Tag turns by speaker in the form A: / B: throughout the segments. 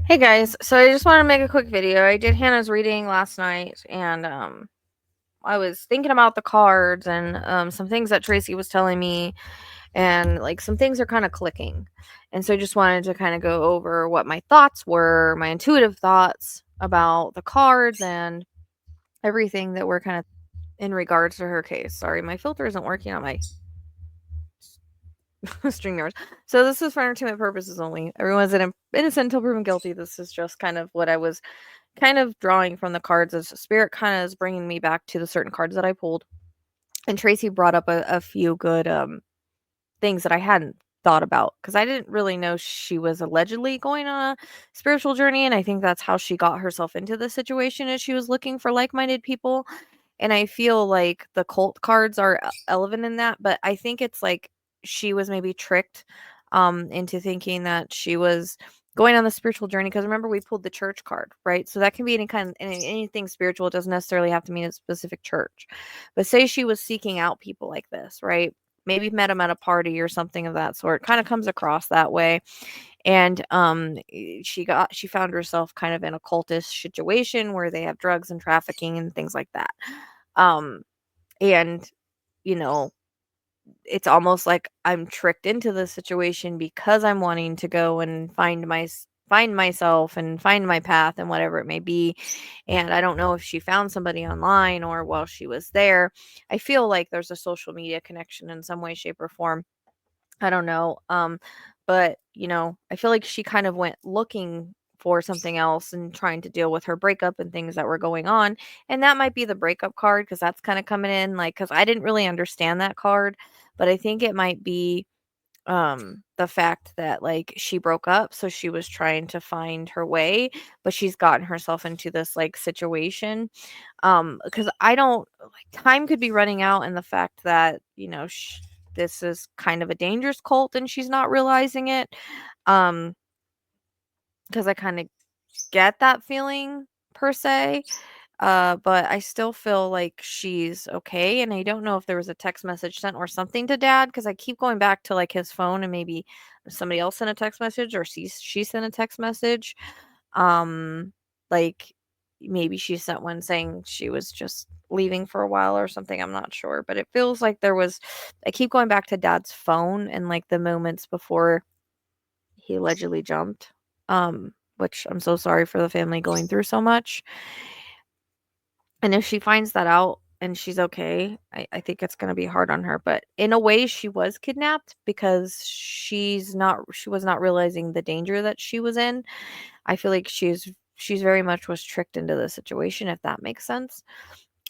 A: Hey guys, so I just want to make a quick video. I did Hannah's reading last night, and I was thinking about the cards and some things that Tracy was telling me, and like some things are kind of clicking. And so I just wanted to kind of go over what my thoughts were, my intuitive thoughts about the cards and everything that were kind of in regards to her case. Sorry, my filter isn't working on my string yours. So this is for entertainment purposes only. Everyone's innocent until proven guilty. This is just kind of what I was kind of drawing from the cards, as spirit kind of is bringing me back to the certain cards that I pulled. And Tracy brought up a few good things that I hadn't thought about, because I didn't really know she was allegedly going on a spiritual journey, and I think that's how she got herself into this situation, is she was looking for like-minded people. And I feel like the cult cards are relevant in that, but I think it's like she was maybe tricked into thinking that she was going on the spiritual journey, because remember we pulled the church card, right? So that can be anything spiritual. It doesn't necessarily have to mean a specific church. But say she was seeking out people like this, right? Maybe met them at a party or something of that sort. Kind of comes across that way. And she found herself kind of in a cultist situation where they have drugs and trafficking and things like that. Um, and you know, it's almost like I'm tricked into the situation because I'm wanting to go and find myself and find my path and whatever it may be. And I don't know if she found somebody online or while she was there. I feel like there's a social media connection in some way, shape, or form. I don't know. But I feel like she kind of went looking for something else and trying to deal with her breakup and things that were going on. And that might be the breakup card, because that's kind of coming in, like, because I didn't really understand that card, but I think it might be the fact that, like, she broke up, so she was trying to find her way, but she's gotten herself into this like situation. Because I don't like, time could be running out, and the fact that this is kind of a dangerous cult and she's not realizing it. um because I kind of get that feeling, per se. But I still feel like she's okay, and I don't know if there was a text message sent or something to dad, because I keep going back to like his phone, and maybe somebody else sent a text message, or she sent a text message. Like, maybe she sent one saying she was just leaving for a while or something. I'm not sure, but it feels like there was. I keep going back to dad's phone and like the moments before he allegedly jumped. Which I'm so sorry for the family going through so much. And if she finds that out and she's okay, I think it's gonna be hard on her. But in a way, she was kidnapped because she was not realizing the danger that she was in. I feel like she's very much was tricked into the situation, if that makes sense.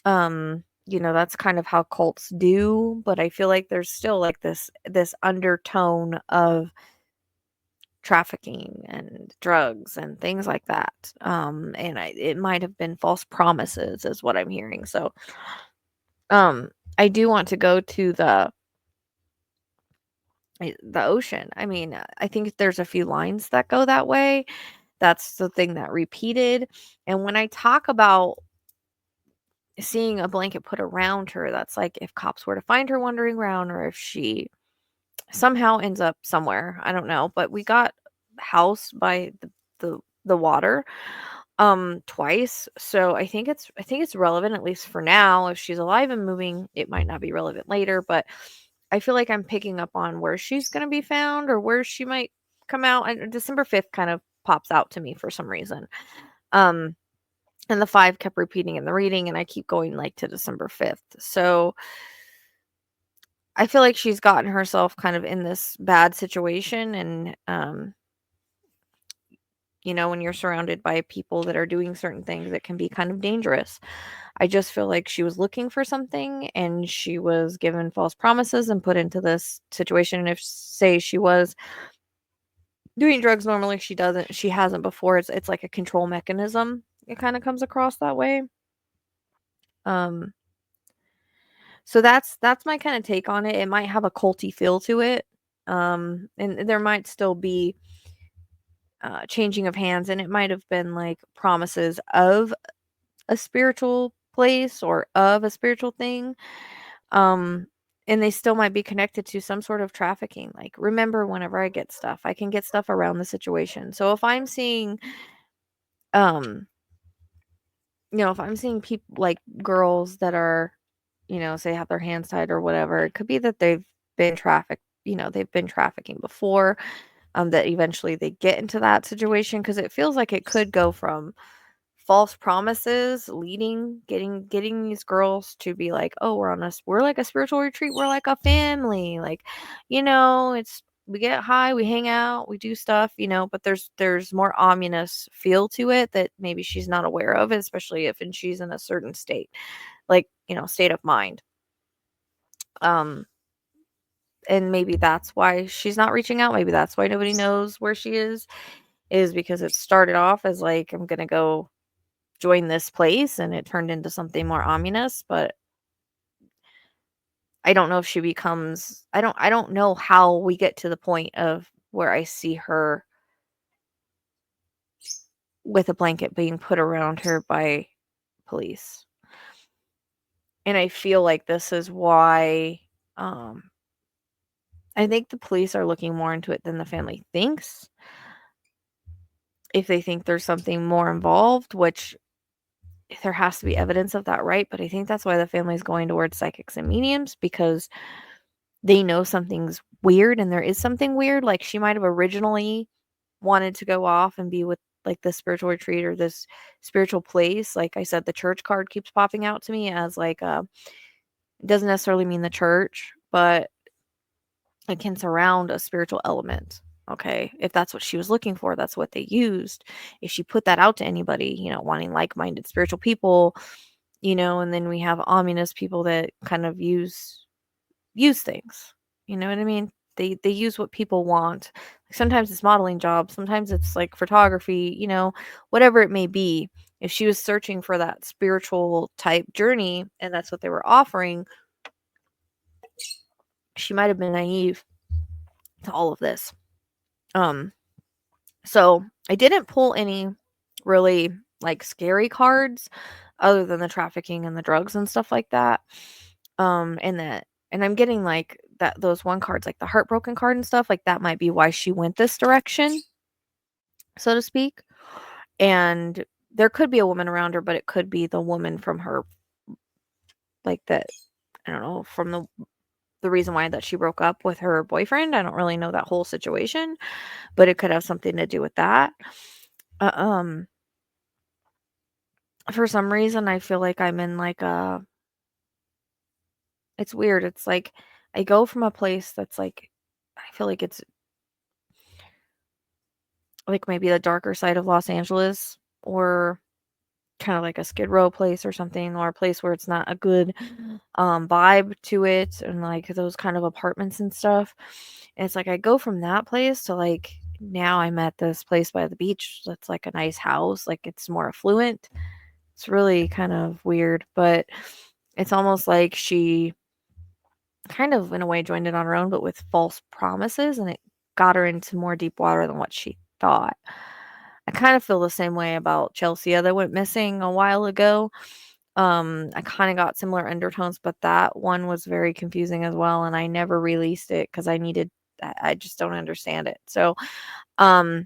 A: That's kind of how cults do, but I feel like there's still like this undertone of trafficking and drugs and things like that. And it might have been false promises, is what I'm hearing. So, I do want to go to the ocean. I mean, I think there's a few lines that go that way. That's the thing that repeated. And when I talk about seeing a blanket put around her, that's like if cops were to find her wandering around, or if she somehow ends up somewhere. I don't know. But we got housed by the water twice. So I think it's relevant, at least for now. If she's alive and moving, it might not be relevant later, but I feel like I'm picking up on where she's going to be found, or where she might come out. And December 5th kind of pops out to me for some reason. Um and the 5 kept repeating in the reading, and I keep going like to December 5th. So I feel like she's gotten herself kind of in this bad situation. And when you're surrounded by people that are doing certain things, it can be kind of dangerous. I just feel like she was looking for something, and she was given false promises and put into this situation. And if, say, she was doing drugs normally, she hasn't before. It's like a control mechanism. It kind of comes across that way. Um so that's my kind of take on it. It might have a culty feel to it. And there might still be changing of hands, and it might have been like promises of a spiritual place or of a spiritual thing. Um and they still might be connected to some sort of trafficking. Like, remember, whenever I get stuff, I can get stuff around the situation. So if I'm seeing, um, if I'm seeing people like girls that are, say have their hands tied or whatever, it could be that they've been trafficked, they've been trafficking before, that eventually they get into that situation because it feels like it could go from false promises getting these girls to be like, oh, we're like a spiritual retreat, we're like a family, like, it's we get high, we hang out, we do stuff, but there's more ominous feel to it that maybe she's not aware of, especially if she's in a certain state, like, state of mind. um and maybe that's why she's not reaching out, maybe that's why nobody knows where she is because it started off as like, I'm gonna go join this place, and it turned into something more ominous. But I don't know if she becomes, I don't know how we get to the point of where I see her with a blanket being put around her by police. And I feel like this is why, um I think the police are looking more into it than the family thinks. If they think there's something more involved, which there has to be evidence of that, right? But I think that's why the family's going towards psychics and mediums, because they know something's weird, and there is something weird. Like, she might have originally wanted to go off and be with like this spiritual retreat or this spiritual place. Like I said, the church card keeps popping out to me as like, it doesn't necessarily mean the church, but it can surround a spiritual element. Okay, if that's what she was looking for, that's what they used. If she put that out to anybody, wanting like-minded spiritual people, and then we have ominous people that kind of use things. You know what I mean? They use what people want. Sometimes it's modeling jobs, sometimes it's like photography, whatever it may be. If she was searching for that spiritual type journey and that's what they were offering, she might have been naive to all of this. So I didn't pull any really like scary cards other than the trafficking and the drugs and stuff like that. And I'm getting like that, those one cards, like the heartbroken card and stuff, like that might be why she went this direction, so to speak. And there could be a woman around her, but it could be the woman from her, like that, I don't know, from the reason why that she broke up with her boyfriend. I don't really know that whole situation, but it could have something to do with that. Uh, um, for some reason, I feel like I'm in like it's weird. It's like I go from a place that's like, I feel like it's like maybe the darker side of Los Angeles, or kind of like a Skid Row place or something, or a place where it's not a good vibe to it, and like those kind of apartments and stuff. And it's like I go from that place to like, now I'm at this place by the beach that's like a nice house, like it's more affluent. It's really kind of weird, but it's almost like she kind of in a way joined it on her own, but with false promises, and it got her into more deep water than what she thought. I kind of feel the same way about Chelsea that went missing a while ago. I kind of got similar undertones, but that one was very confusing as well, and I never released it because I just don't understand it. So, um,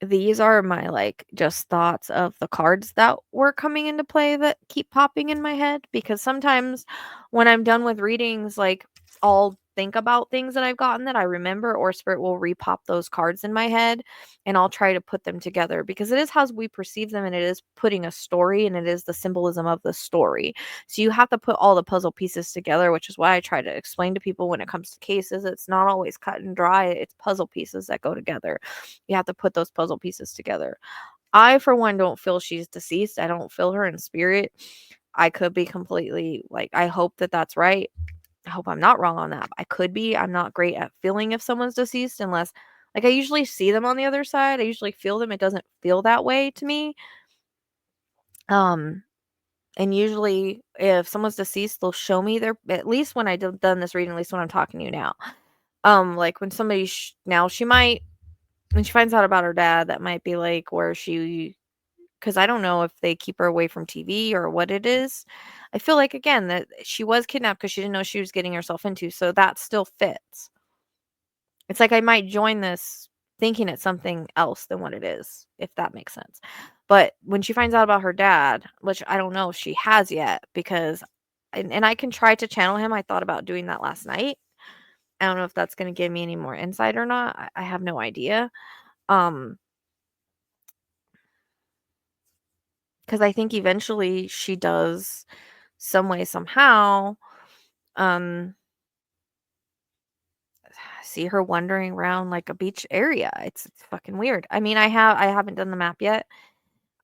A: these are my like just thoughts of the cards that were coming into play that keep popping in my head, because sometimes when I'm done with readings, like I'll think about things that I've gotten that I remember, or spirit will repop those cards in my head, and I'll try to put them together, because it is how we perceive them, and it is putting a story, and it is the symbolism of the story. So you have to put all the puzzle pieces together, which is why I try to explain to people when it comes to cases, it's not always cut and dry, it's puzzle pieces that go together. You have to put those puzzle pieces together. I, for one, don't feel she's deceased. I don't feel her in spirit. I could be completely like, I hope that that's right. I hope I'm not wrong on that. I could be. I'm not great at feeling if someone's deceased, unless like I usually see them on the other side. I usually feel them. It doesn't feel that way to me. Um, and usually if someone's deceased, they'll show me their, at least when done this reading, at least when I'm talking to you now. Like when somebody now she might, when she finds out about her dad, that might be like where she because I don't know if they keep her away from TV or what it is. I feel like, again, that she was kidnapped because she didn't know she was getting herself into, so that still fits. It's like I might join this thinking it's something else than what it is, if that makes sense. But when she finds out about her dad, which I don't know if she has yet, because and I can try to channel him. I thought about doing that last night. I don't know if that's gonna give me any more insight or not. I have no idea. Um, because I think eventually she does some way, somehow, um, see her wandering around like a beach area. It's fucking weird. I mean, I haven't done the map yet.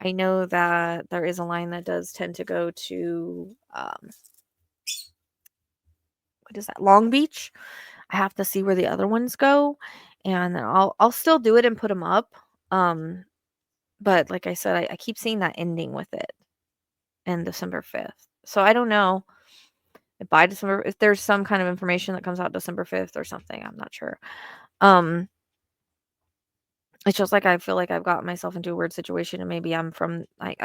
A: I know that there is a line that does tend to go to what is that? Long Beach. I have to see where the other ones go, and then I'll still do it and put them up. Um, but like I said, I keep seeing that ending with it in December 5th. So I don't know if by December, if there's some kind of information that comes out December 5th or something. I'm not sure. Um, it's just like I feel like I've gotten myself into a weird situation, and maybe I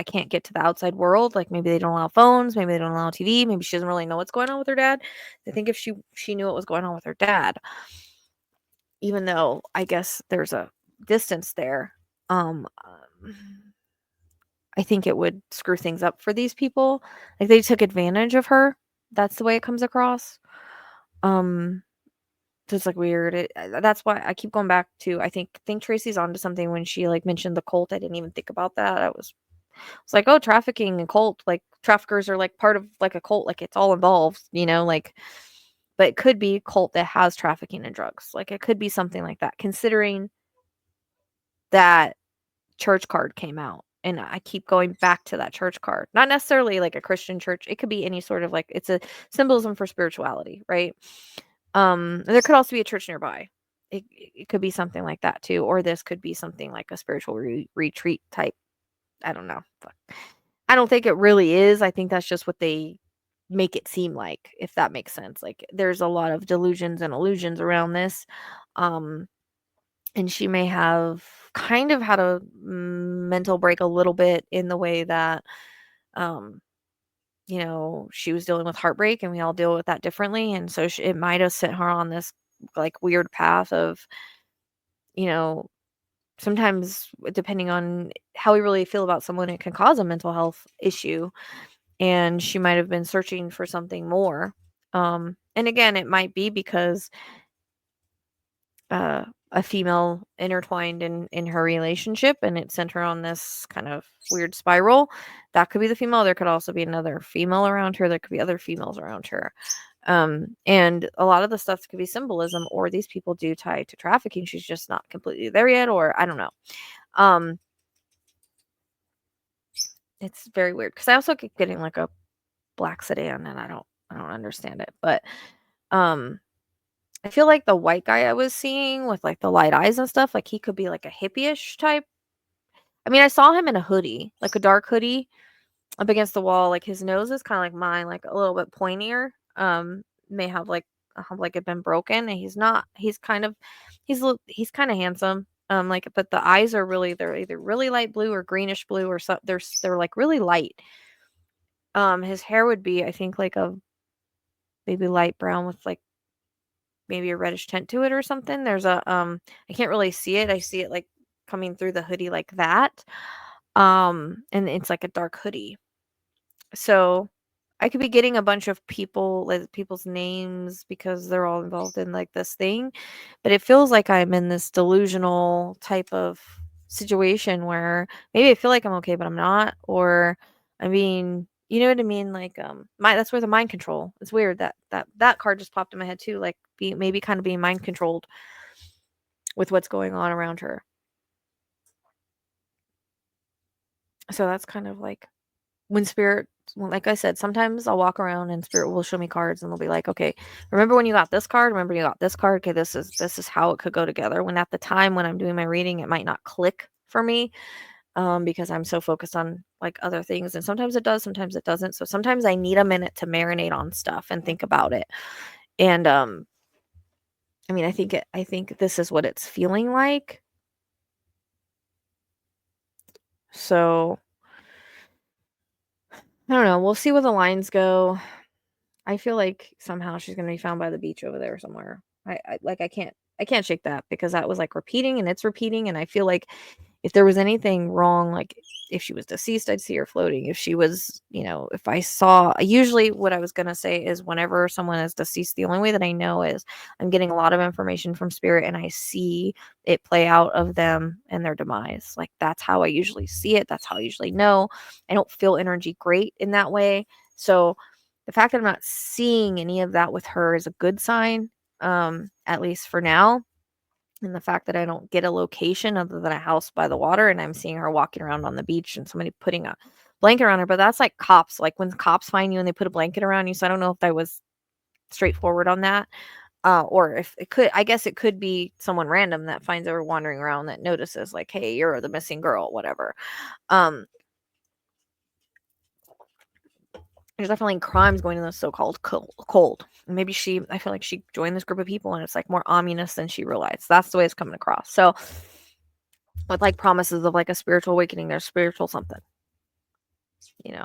A: can't get to the outside world. Like maybe they don't allow phones, maybe they don't allow TV, maybe she doesn't really know what's going on with her dad. I think if she knew what was going on with her dad, even though I guess there's a distance there, I think it would screw things up for these people. Like they took advantage of her. That's the way it comes across. Um, Just like weird. That's why I keep going back to I think Tracy's onto something when she like mentioned the cult. I didn't even think about that. It's like, oh, trafficking and cult, like traffickers are like part of like a cult, like it's all involved, like but it could be a cult that has trafficking and drugs. Like it could be something like that, considering that church card came out. And I keep going back to that church card. Not necessarily like a Christian church. It could be any sort of like it's a symbolism for spirituality, right? There could also be a church nearby. It could be something like that too, or this could be something like a spiritual retreat type. I don't know. But I don't think it really is. I think that's just what they make it seem like, if that makes sense. Like there's a lot of delusions and illusions around this. Um, and she may have kind of had a mental break a little bit in the way that um she was dealing with heartbreak, and we all deal with that differently. And so it might have sent her on this like weird path of, you know, sometimes depending on how we really feel about someone, it can cause a mental health issue. And she might have been searching for something more. And again, it might be because a female intertwined in her relationship, and it sent her on this kind of weird spiral. That could be the female. There could also be another female around her. There could be other females around her. And a lot of the stuff could be symbolism, or these people do tie to trafficking. She's just not completely there yet, or I don't know. Um, it's very weird because I also keep getting like a black sedan, and I don't understand it. But um, I feel like the white guy I was seeing with like the light eyes and stuff, like he could be like a hippie-ish type. I mean, I saw him in a hoodie, like a dark hoodie up against the wall. Like his nose is kind of like mine, like a little bit pointier. May have like it been broken, and he's not. He's kind of handsome. Like, but the eyes are they're either really light blue or greenish blue, or so they're like really light. His hair would be, I think, like a maybe light brown with like maybe a reddish tint to it or something. There's I can't really see it. I see it like coming through the hoodie like that. And it's like a dark hoodie. So I could be getting a bunch of people's names because they're all involved in like this thing, but it feels like I'm in this delusional type of situation where maybe I feel like I'm okay, but I'm not, or I mean, you know what I mean? Like, that's where the mind control. It's weird that card just popped in my head too. Like, maybe kind of being mind controlled with what's going on around her. So that's kind of like when spirit, like I said, sometimes I'll walk around and spirit will show me cards, and they'll be like, okay, remember when you got this card? Remember you got this card? Okay, this is how it could go together. When at the time when I'm doing my reading, it might not click for me, because I'm so focused on like other things. And sometimes it does, sometimes it doesn't. So sometimes I need a minute to marinate on stuff and think about it. And I mean, I think this is what it's feeling like. So I don't know. We'll see where the lines go. I feel like somehow she's gonna be found by the beach over there somewhere. I can't shake that because that was like repeating and it's repeating, and I feel like if there was anything wrong, like if she was deceased, I'd see her floating. If she was, if I saw, usually what I was gonna say is whenever someone is deceased, the only way that I know is I'm getting a lot of information from spirit and I see it play out of them and their demise. Like that's how I usually see it. That's how I usually know. I don't feel energy great in that way. So the fact that I'm not seeing any of that with her is a good sign, at least for now. And the fact that I don't get a location other than a house by the water and I'm seeing her walking around on the beach and somebody putting a blanket around her. But that's like cops. Like when cops find you and they put a blanket around you. So I don't know if that was straightforward on that. Or if it could, I guess it could be someone random that finds her wandering around that notices, like, hey, you're the missing girl, whatever. Um, there's definitely crimes going in this so-called cold. Maybe I feel like she joined this group of people and it's like more ominous than she realized. That's the way it's coming across. So with like promises of like a spiritual awakening, there's spiritual something,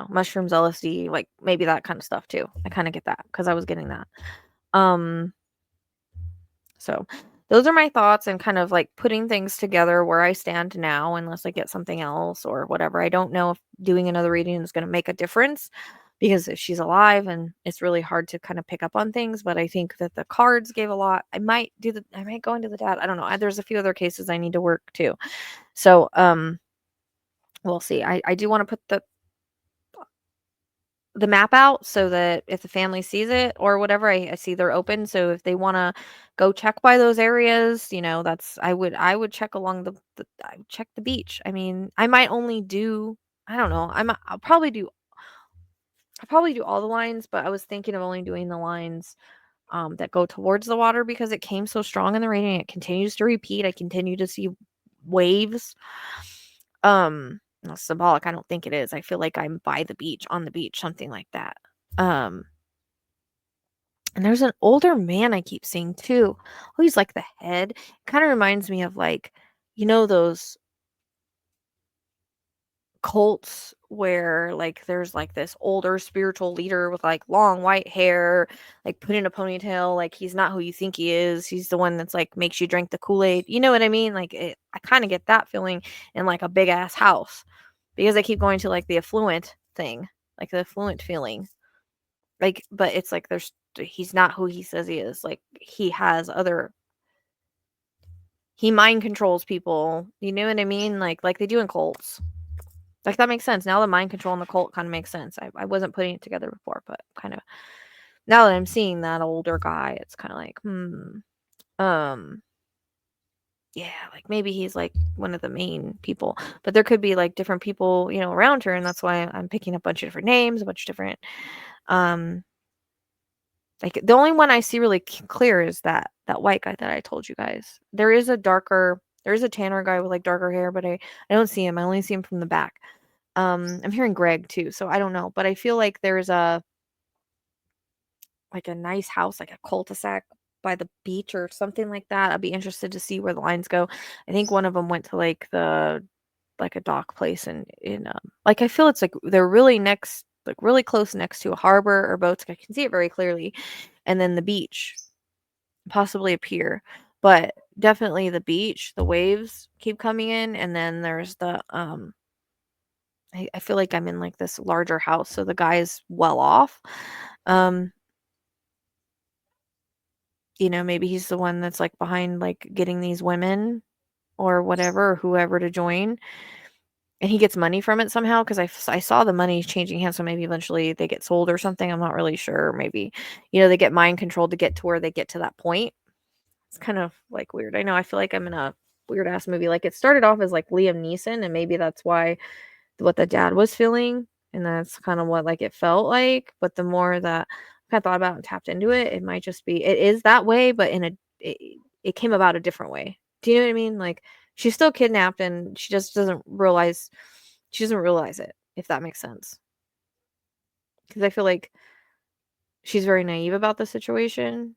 A: mushrooms, LSD, like maybe that kind of stuff too. I kind of get that because I was getting that. Um, so those are my thoughts and kind of like putting things together where I stand now, unless I get something else or whatever. I don't know if doing another reading is going to make a difference because if she's alive and it's really hard to kind of pick up on things, but I think that the cards gave a lot. I might go into the dad. I don't know. There's a few other cases I need to work too. So, we'll see. I do want to put the map out so that if the family sees it or whatever, I see they're open. So if they want to go check by those areas, that's I would check along I would check the beach. I mean, I might only do I don't know. I'll probably do all the lines, but I was thinking of only doing the lines that go towards the water because it came so strong in the rating. It continues to repeat. I continue to see waves. Well, symbolic, I don't think it is. I feel like I'm by the beach, on the beach, something like that. Um, and there's an older man I keep seeing too. Oh, he's like the head. Kind of reminds me of like, those cults where like there's like this older spiritual leader with like long white hair, like put in a ponytail, like he's not who you think he is. He's the one that's like makes you drink the Kool-Aid. You know what I mean? I kind of get that feeling in like a big ass house because I keep going to like the affluent thing, like the affluent feeling. Like, but it's like he's not who he says he is. Like he mind controls people. You know what I mean? Like they do in cults. Like that makes sense. Now the mind control and the cult kind of makes sense. I wasn't putting it together before, but kind of now that I'm seeing that older guy, it's kind of like, um, yeah, like maybe he's like one of the main people, but there could be like different people, around her, and that's why I'm picking a bunch of different names, a bunch of different, um, like the only one I see really clear is that white guy that I told you guys. There is a tanner guy with like darker hair, but I don't see him. I only see him from the back. I'm hearing Greg too, so I don't know, but I feel like there's a nice house, like a cul-de-sac by the beach or something like that. I'd be interested to see where the lines go. I think one of them went to like a dock place like I feel it's like they're really really close next to a harbor or boats. I can see it very clearly. And then the beach, possibly a pier, but definitely the beach, the waves keep coming in, and then there's I feel like I'm in like this larger house, so the guy is well off. Um, maybe he's the one that's like behind like getting these women or whatever, or whoever to join, and he gets money from it somehow because I saw the money changing hands, so maybe eventually they get sold or something. I'm not really sure. Maybe, they get mind controlled to get to where they get to that point. It's kind of like weird. I know. I feel like I'm in a weird ass movie. Like it started off as like Liam Neeson, and maybe that's why what the dad was feeling, and that's kind of what like it felt like. But the more that I thought about and tapped into it, it might just be it is that way, but it came about a different way. Do you know what I mean? Like she's still kidnapped, and she doesn't realize it, if that makes sense. Because I feel like she's very naive about the situation.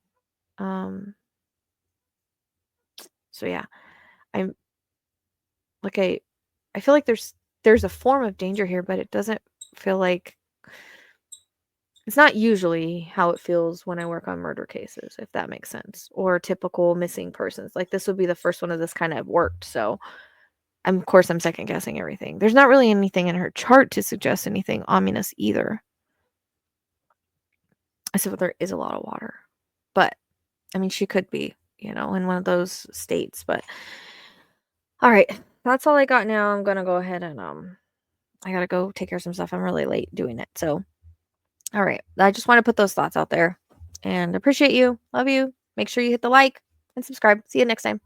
A: Um, so yeah, I'm like I feel like there's a form of danger here, but it doesn't feel like It's not usually how it feels when I work on murder cases, if that makes sense, or typical missing persons. Like, this would be the first one of this kind of worked, so of course, I'm second guessing everything. There's not really anything in her chart to suggest anything ominous either. Except there is a lot of water. But, I mean, she could be, in one of those states. But, all right. That's all I got now. I'm going to go ahead and, I got to go take care of some stuff. I'm really late doing it. So, all right. I just want to put those thoughts out there. And appreciate you. Love you. Make sure you hit the like and subscribe. See you next time.